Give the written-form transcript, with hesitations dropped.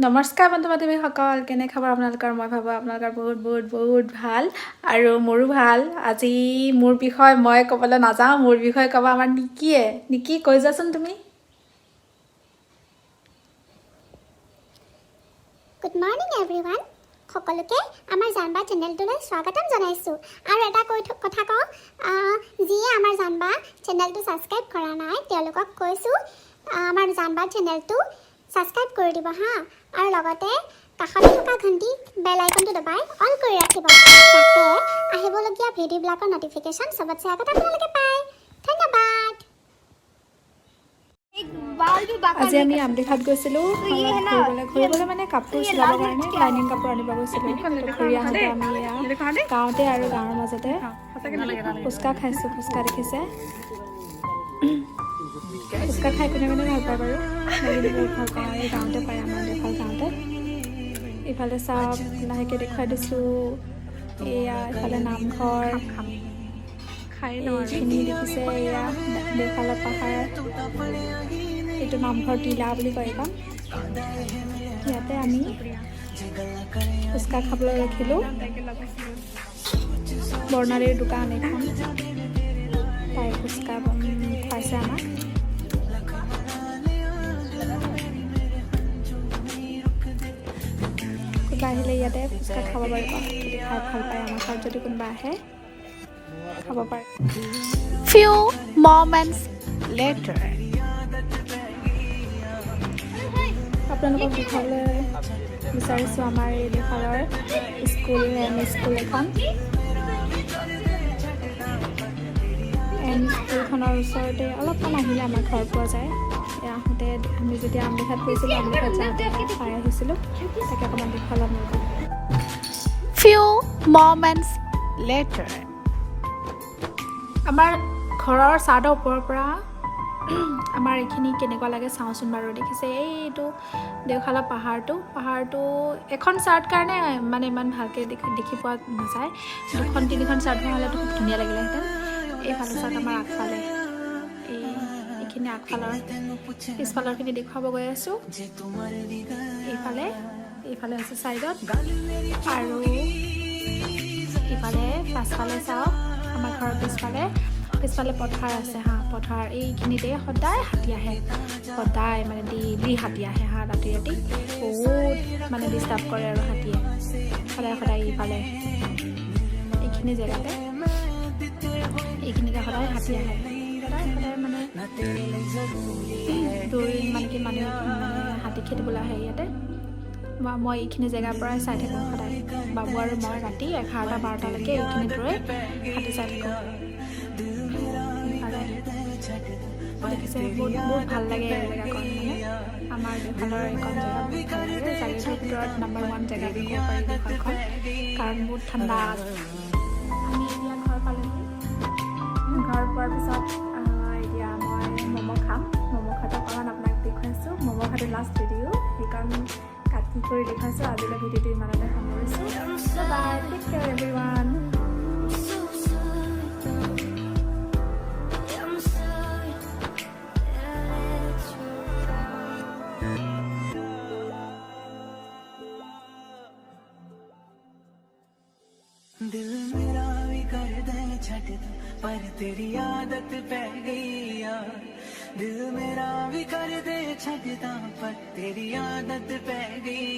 নমস্কাৰ বন্ধু বান্ধৱীসকল, কেনে খবৰ আপোনালোকৰ? মই ভাবোঁ আপোনালোকৰ বহুত ভাল আৰু মোৰো ভাল। আজি মোৰ বিষয়ে মই ক'বলৈ নাযাওঁ, মোৰ বিষয়ে ক'ব আমাৰ নিকিয়ে। নিকি, কৈ যাচোন তুমি। Good morning everyone. সকলোকে আমাৰ জানবা চেনেলটোলৈ স্বাগতম জনাইছোঁ। আৰু এটা কথা কওঁ, যিয়ে আমাৰ জানবা চেনেলটো ছাবস্ক্ৰাইব কৰা নাই তেওঁলোকক কৈছোঁ আমাৰ জানবা চেনেলটো ছাবস্ক্ৰাইব কৰি দিব হা। আৰু লগতে কাষতে থকা ঘণ্টি বেল আইকনটো দবাই অন কৰি ৰাখিব, যাতে আহিবলগীয়া ভিডিঅ'বিলাকৰ নটিফিকেশ্যন চবতছে আগত আপোনালোকে পায়। ধন্যবাদ। আজি আমি আমদিঘাট গৈছিলোঁ ঘূৰিবলৈ, মানে কাপোৰ চিলাবৰ কাৰণে লাইনিং কাপোৰ আনিব গৈছিলোঁ। ঘূৰি আহোঁতে আমি গাঁৱতে আৰু গাঁৱৰ মাজতে ফুচকা খাইছোঁ। ফুচকা দেখিছে, ফুচকা খাই কোনে কোনে ভাল পায় বাৰু? বহুত ভাল পাওঁ। এই গাঁৱতে পায়, আমাৰ দেখাল গাঁৱতে। ইফালে চাওক, লাহেকৈ দেখুৱাই দিছোঁ। এয়া ইফালে নামঘৰ, এইখিনি দেখিছে। এয়া দেওশালৰ পাহাৰ, এইটো নামঘৰ টিলা বুলি কয় এইখন। ইয়াতে আমি ফুচকা খাবলৈ ৰখিলোঁ। বৰ্ণালীৰ দোকান এইখন, তাই ফুচকা খুৱাইছে আমাক। কোনোবা আহিলে ইয়াতে ফুচকা খাব পাৰিব, যদি খাই ভাল পায়। আমাৰ ঘৰত যদি কোনোবা আহে খাব পাৰে। Few moments later. আপোনালোকক দেখাবলৈ বিচাৰিছোঁ আমাৰ এই দেশৰ স্কুল এখন। স্কুলখনৰ ওচৰতে অলপমান আহিলে আমাৰ ঘৰ পোৱা যায়। আহোঁতে আমি যেতিয়া আমদিঘাট গৈছিলোঁ, আমদিঘাট যাওঁতে পাই আহিছিলোঁ, তাকে অকণমান দেখুৱালোঁ আপোনালোকক। Few moments later. আমাৰ ঘৰৰ চাদৰ ওপৰৰ পৰা আমাৰ এইখিনি কেনেকুৱা লাগে চাওঁচোন বাৰু। দেখিছে এইটো দেওশালৰ পাহাৰটো এখন চাৰ্ট কাৰণে মানে ইমান ভালকৈ দেখি পোৱা নাযায়। 2-3খন চাৰ্ট হ'লেতো খুব ধুনীয়া লাগিলেহেঁতেন। এইফালে চাৰ্ট আমাৰ আগফালে, এইখিনি আগফালৰ, পিছফালৰখিনি দেখুৱাব গৈ আছোঁ। এইফালে আছে ছাইডত, আৰু ইফালে পাছফালে চাওক, আমাৰ ঘৰৰ পিছফালে পথাৰ আছে হা। পথাৰ এইখিনিতে সদায় হাতী আহে, সদায় মানে ডেইলি হাতী আহে হা। ৰাতি বহুত মানে ডিষ্টাৰ্ব কৰে আৰু হাতীয়ে সদায় ইফালে এইখিনিতে সদায় হাতী আহে। সদায় মানে মানুহে হাতী খেদিবলৈ আহে ইয়াতে। মই এইখিনি জেগাৰ পৰাই চাই থাকোঁ সদায়। বাবু আৰু মই ৰাতি 11-12লৈকে এইখিনিত ৰৈ হাতী চাই থাকোঁ। দেখিছে, বহুত ভাল লাগে জেগাকণ। মানে আমাৰ দেওশালৰ এইখন জেগা বহুত ভাল লাগে। জাগিৰোডৰ ভিতৰত নম্বৰ 1 জেগা বুলি ক'ব পাৰি দেওশালখন, কাৰণ বহুত ঠাণ্ডা। আমি এতিয়া ঘৰ পালোহি। ঘৰ পোৱাৰ পিছত এতিয়া মই ম'ম' খাম। ম'ম' খাওঁতে অকণমান আপোনাক দেখুৱাইছোঁ। ম'ম' খাওঁতে লাষ্ট ভিডিঅ', সেইকাৰণ কাটি কৰি দেখুৱাইছোঁ। আজিলৈ ভিডিঅ'টো ইমানতে সামৰিছোঁ। বাই, টেক কেয়াৰ এভৰিৱান। दिल मेरा भी कर दे छटता, पर तेरी आदत पै गई यार। दिल मेरा भी कर दे छटता, पर तेरी आदत पै गई।